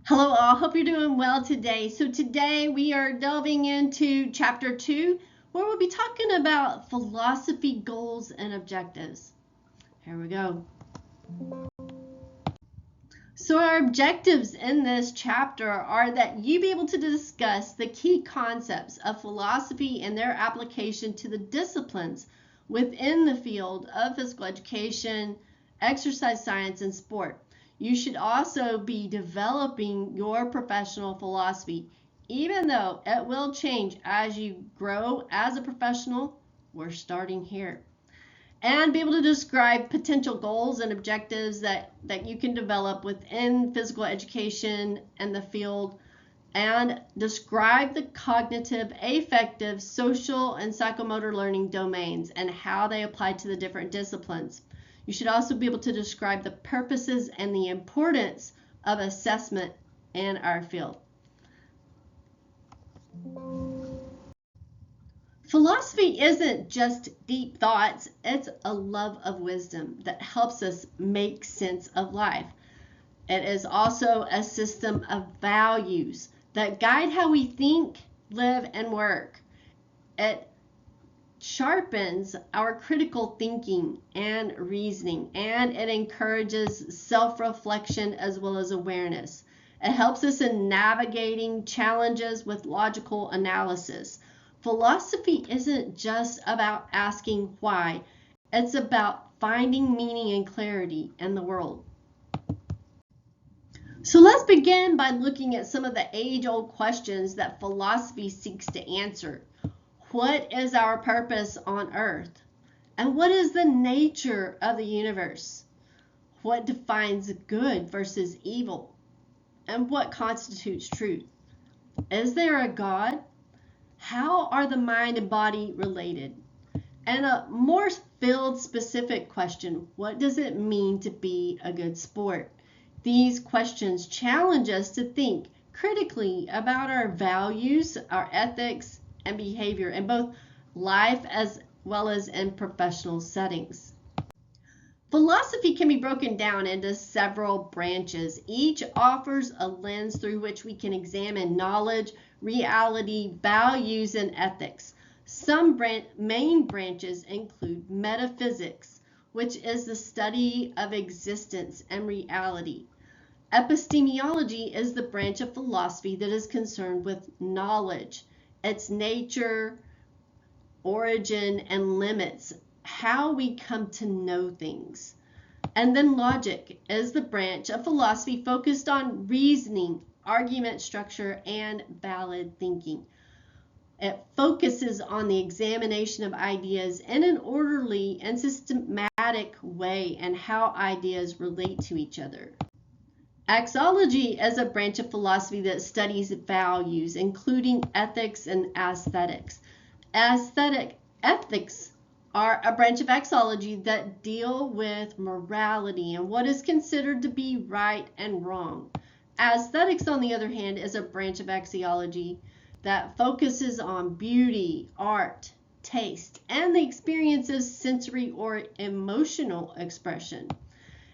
Hello all, hope you're doing well today. So today we are delving into chapter 2 where we'll be talking about philosophy, goals, and objectives. Here we go. So our objectives in this chapter are that you be able to discuss the key concepts of philosophy and their application to the disciplines within the field of physical education, exercise science, and sport. You should also be developing your professional philosophy, even though it will change as you grow as a professional. We're starting here. And be able to describe potential goals and objectives that you can develop within physical education and the field, and describe the cognitive, affective, social, and psychomotor learning domains and how they apply to the different disciplines. You should also be able to describe the purposes and the importance of assessment in our field. Philosophy isn't just deep thoughts, it's a love of wisdom that helps us make sense of life. It is also a system of values that guide how we think, live, and work. It sharpens our critical thinking and reasoning, and it encourages self-reflection as well as awareness. It helps us in navigating challenges with logical analysis. Philosophy isn't just about asking why, it's about finding meaning and clarity in the world. So let's begin by looking at some of the age-old questions that philosophy seeks to answer. What is our purpose on earth? And what is the nature of the universe? What defines good versus evil? And what constitutes truth? Is there a God? How are the mind and body related? And a more field-specific question, what does it mean to be a good sport? These questions challenge us to think critically about our values, our ethics, and behavior in both life as well as in professional settings. Philosophy can be broken down into several branches. Each offers a lens through which we can examine knowledge, reality, values, and ethics. Some main branches include metaphysics, which is the study of existence and reality. Epistemology is the branch of philosophy that is concerned with knowledge, its nature, origin, and limits, how we come to know things. And then logic is the branch of philosophy focused on reasoning, argument structure, and valid thinking. It focuses on the examination of ideas in an orderly and systematic way and how ideas relate to each other. Axiology is a branch of philosophy that studies values, including ethics and aesthetics. Aesthetic ethics are a branch of axiology that deal with morality and what is considered to be right and wrong. Aesthetics, on the other hand, is a branch of axiology that focuses on beauty, art, taste, and the experience of sensory or emotional expression.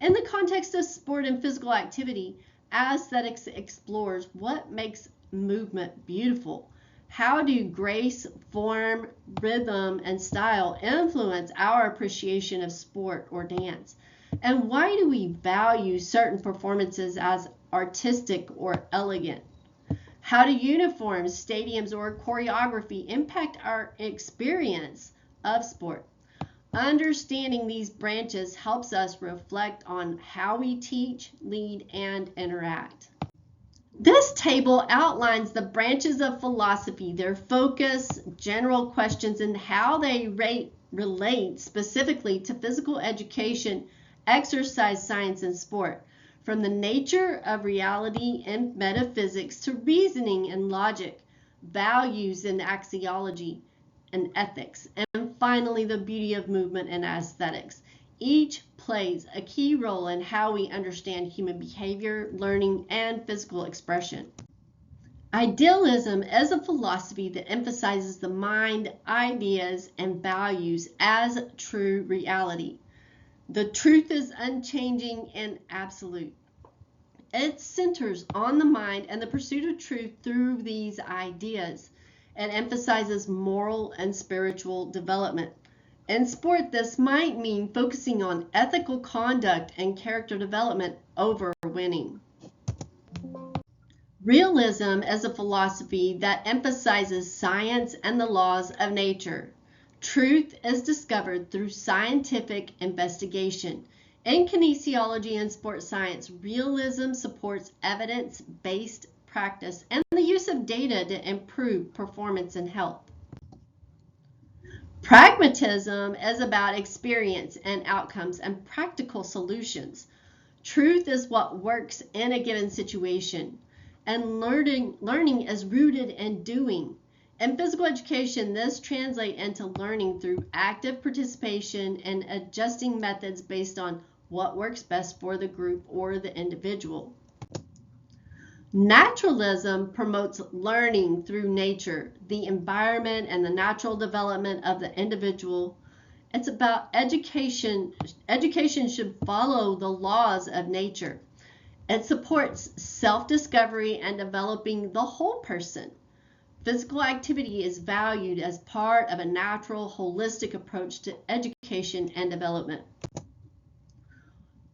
In the context of sport and physical activity, aesthetics explores what makes movement beautiful. How do grace, form, rhythm, and style influence our appreciation of sport or dance? And why do we value certain performances as artistic or elegant? How do uniforms, stadiums, or choreography impact our experience of sport? Understanding these branches helps us reflect on how we teach, lead, and interact. This table outlines the branches of philosophy, their focus, general questions, and how they relate specifically to physical education, exercise science, and sport. From the nature of reality and metaphysics to reasoning and logic, values and axiology, and ethics, and finally the beauty of movement and aesthetics. Each plays a key role in how we understand human behavior, learning, and physical expression. Idealism is a philosophy that emphasizes the mind, ideas, and values as true reality. The truth is unchanging and absolute. It centers on the mind and the pursuit of truth through these ideas. It emphasizes moral and spiritual development. In sport, this might mean focusing on ethical conduct and character development over winning. Realism is a philosophy that emphasizes science and the laws of nature. Truth is discovered through scientific investigation. In kinesiology and sports science, realism supports evidence-based practice and the use of data to improve performance and health. Pragmatism is about experience and outcomes and practical solutions. Truth is what works in a given situation, and learning is rooted in doing. In physical education, this translates into learning through active participation and adjusting methods based on what works best for the group or the individual. Naturalism promotes learning through nature, the environment, and the natural development of the individual. It's about education. Education should follow the laws of nature. It supports self-discovery and developing the whole person. Physical activity is valued as part of a natural, holistic approach to education and development.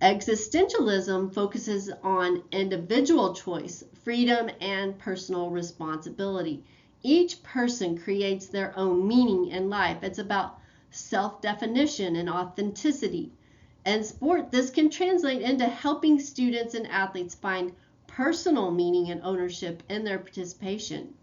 Existentialism focuses on individual choice, freedom, and personal responsibility. Each person creates their own meaning in life. It's about self-definition and authenticity. In sport, this can translate into helping students and athletes find personal meaning and ownership in their participation.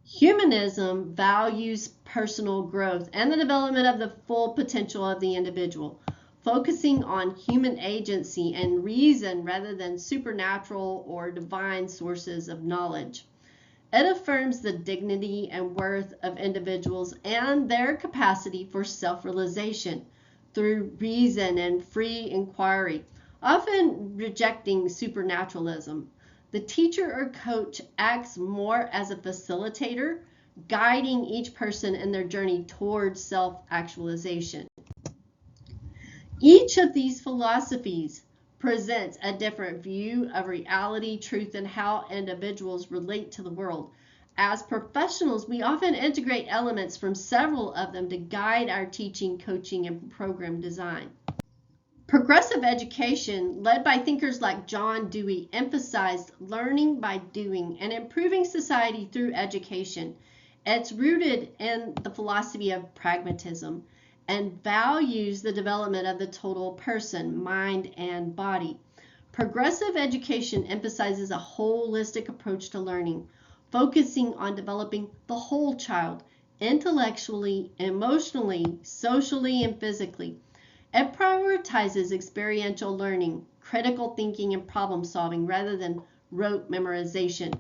Humanism values personal growth and the development of the full potential of the individual, focusing on human agency and reason rather than supernatural or divine sources of knowledge. It affirms the dignity and worth of individuals and their capacity for self-realization through reason and free inquiry, often rejecting supernaturalism. The teacher or coach acts more as a facilitator, guiding each person in their journey towards self-actualization. Each of these philosophies presents a different view of reality, truth, and how individuals relate to the world. As professionals, we often integrate elements from several of them to guide our teaching, coaching, and program design. Progressive education, led by thinkers like John Dewey, emphasized learning by doing and improving society through education. It's rooted in the philosophy of pragmatism and values the development of the total person, mind, and body. Progressive education emphasizes a holistic approach to learning, focusing on developing the whole child, intellectually, emotionally, socially, and physically. It prioritizes experiential learning, critical thinking, and problem solving rather than rote memorization.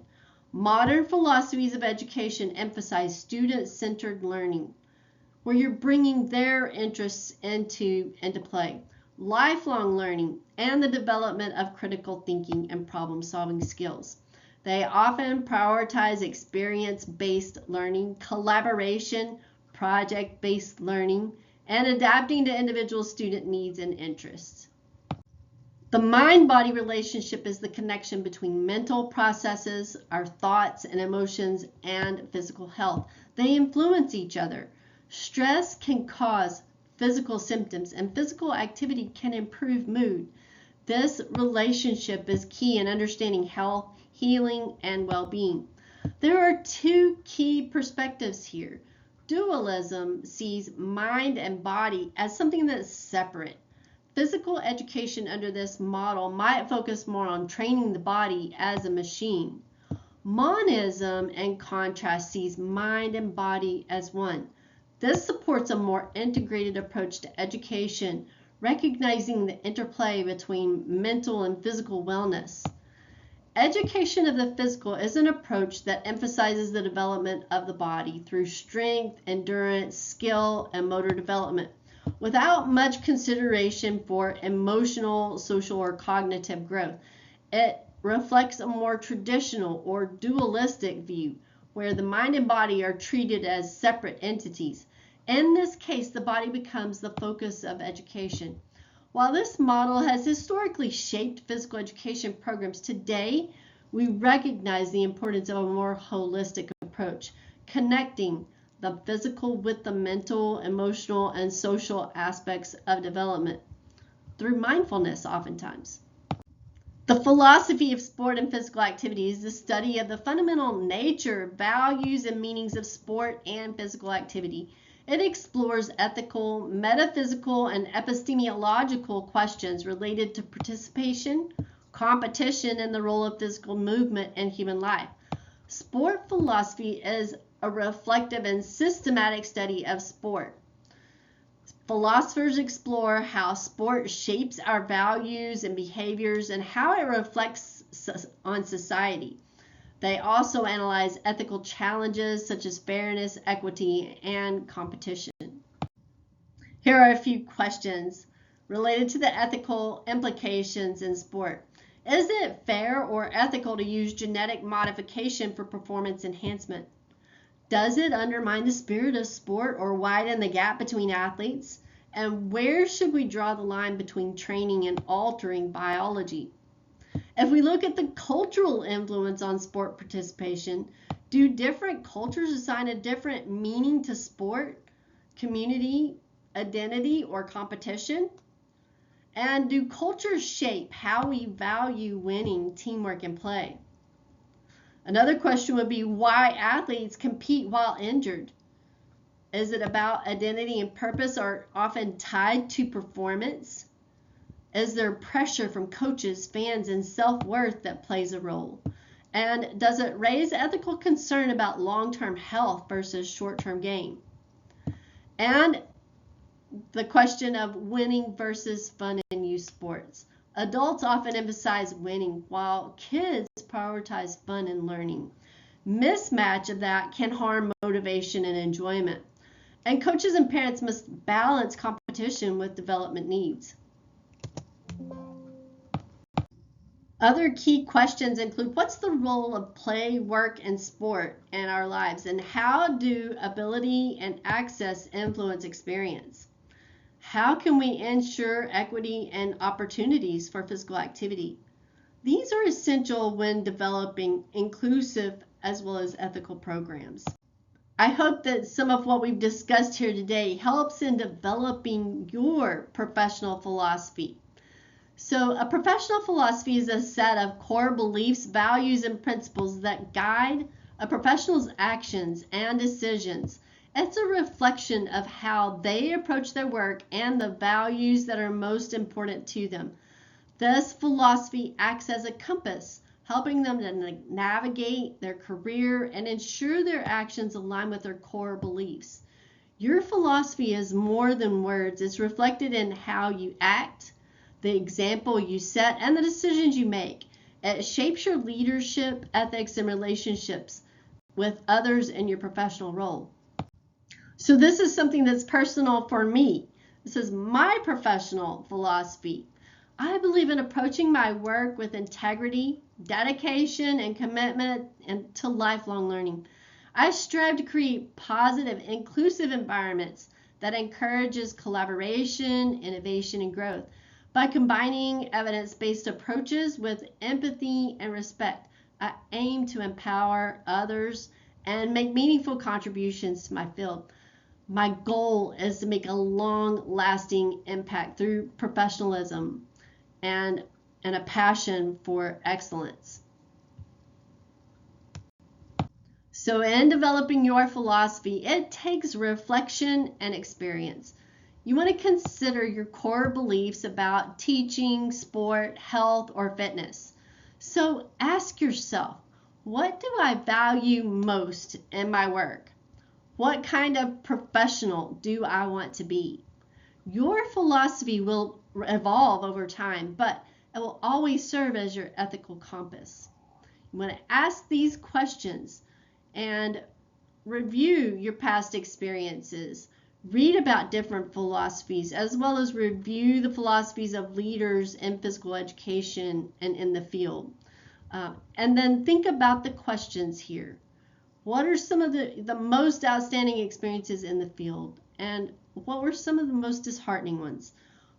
Modern philosophies of education emphasize student-centered learning, where you're bringing their interests into play, lifelong learning, and the development of critical thinking and problem-solving skills. They often prioritize experience-based learning, collaboration, project-based learning, and adapting to individual student needs and interests. The mind-body relationship is the connection between mental processes, our thoughts and emotions, and physical health. They influence each other. Stress can cause physical symptoms, and physical activity can improve mood. This relationship is key in understanding health, healing, and well-being. There are two key perspectives here. Dualism sees mind and body as something that's separate. Physical education under this model might focus more on training the body as a machine. Monism, in contrast, sees mind and body as one. This supports a more integrated approach to education, recognizing the interplay between mental and physical wellness. Education of the physical is an approach that emphasizes the development of the body through strength, endurance, skill, and motor development, without much consideration for emotional, social, or cognitive growth. It reflects a more traditional or dualistic view, where the mind and body are treated as separate entities. In this case, the body becomes the focus of education. While this model has historically shaped physical education programs, today we recognize the importance of a more holistic approach, connecting the physical with the mental, emotional, and social aspects of development through mindfulness oftentimes. The philosophy of sport and physical activity is the study of the fundamental nature, values, and meanings of sport and physical activity. It explores ethical, metaphysical, and epistemological questions related to participation, competition, and the role of physical movement in human life. Sport philosophy is a reflective and systematic study of sport. Philosophers explore how sport shapes our values and behaviors and how it reflects on society. They also analyze ethical challenges such as fairness, equity, and competition. Here are a few questions related to the ethical implications in sport. Is it fair or ethical to use genetic modification for performance enhancement? Does it undermine the spirit of sport or widen the gap between athletes? And where should we draw the line between training and altering biology? If we look at the cultural influence on sport participation, do different cultures assign a different meaning to sport, community, identity, or competition? And do cultures shape how we value winning, teamwork, and play? Another question would be why athletes compete while injured. Is it about identity and purpose are often tied to performance? Is there pressure from coaches, fans, and self-worth that plays a role? And does it raise ethical concern about long-term health versus short-term gain? And the question of winning versus fun in youth sports. Adults often emphasize winning while kids prioritize fun and learning. Mismatch of that can harm motivation and enjoyment. And coaches and parents must balance competition with development needs. Other key questions include what's the role of play, work, and sport in our lives, and how do ability and access influence experience? How can we ensure equity and opportunities for physical activity? These are essential when developing inclusive as well as ethical programs. I hope that some of what we've discussed here today helps in developing your professional philosophy. So a professional philosophy is a set of core beliefs, values, and principles that guide a professional's actions and decisions. It's a reflection of how they approach their work and the values that are most important to them. This philosophy acts as a compass, helping them to navigate their career and ensure their actions align with their core beliefs. Your philosophy is more than words. It's reflected in how you act, the example you set, and the decisions you make. It shapes your leadership, ethics, and relationships with others in your professional role. So this is something that's personal for me. This is my professional philosophy. I believe in approaching my work with integrity, dedication, and commitment to lifelong learning. I strive to create positive, inclusive environments that encourages collaboration, innovation, and growth. By combining evidence-based approaches with empathy and respect, I aim to empower others and make meaningful contributions to my field. My goal is to make a long-lasting impact through professionalism and a passion for excellence. So in developing your philosophy, it takes reflection and experience. You want to consider your core beliefs about teaching, sport, health, or fitness. So ask yourself, what do I value most in my work? What kind of professional do I want to be? Your philosophy will evolve over time, but it will always serve as your ethical compass. You want to ask these questions and review your past experiences. Read about different philosophies as well as review the philosophies of leaders in physical education and in the field. And then think about the questions here. What are some of the most outstanding experiences in the field? And what were some of the most disheartening ones?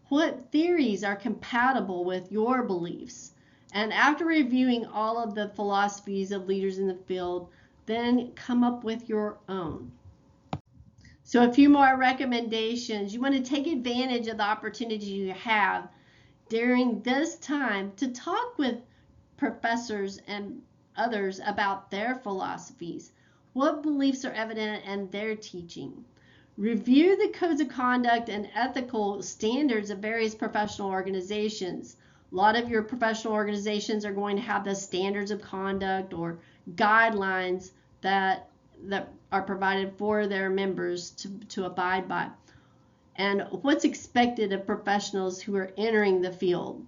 What theories are compatible with your beliefs? And after reviewing all of the philosophies of leaders in the field, then come up with your own. So a few more recommendations. You want to take advantage of the opportunity you have during this time to talk with professors and others about their philosophies. What beliefs are evident in their teaching? Review the codes of conduct and ethical standards of various professional organizations. A lot of your professional organizations are going to have the standards of conduct or guidelines that are provided for their members to abide by. And what's expected of professionals who are entering the field.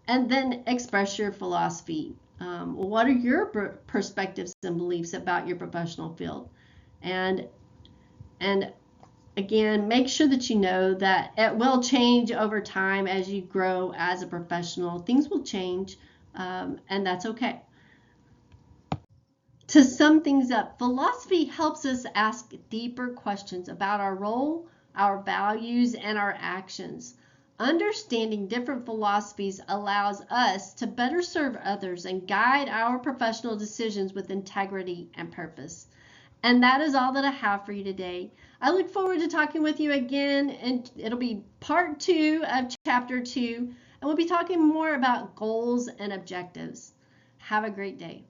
And then express your philosophy. What are your perspectives and beliefs about your professional field? And again, make sure that you know that it will change over time as you grow as a professional. Things will change, and that's okay. To sum things up, philosophy helps us ask deeper questions about our role, our values, and our actions. Understanding different philosophies allows us to better serve others and guide our professional decisions with integrity and purpose. And that is all that I have for you today. I look forward to talking with you again, and it'll be part 2 of chapter 2, and we'll be talking more about goals and objectives. Have a great day.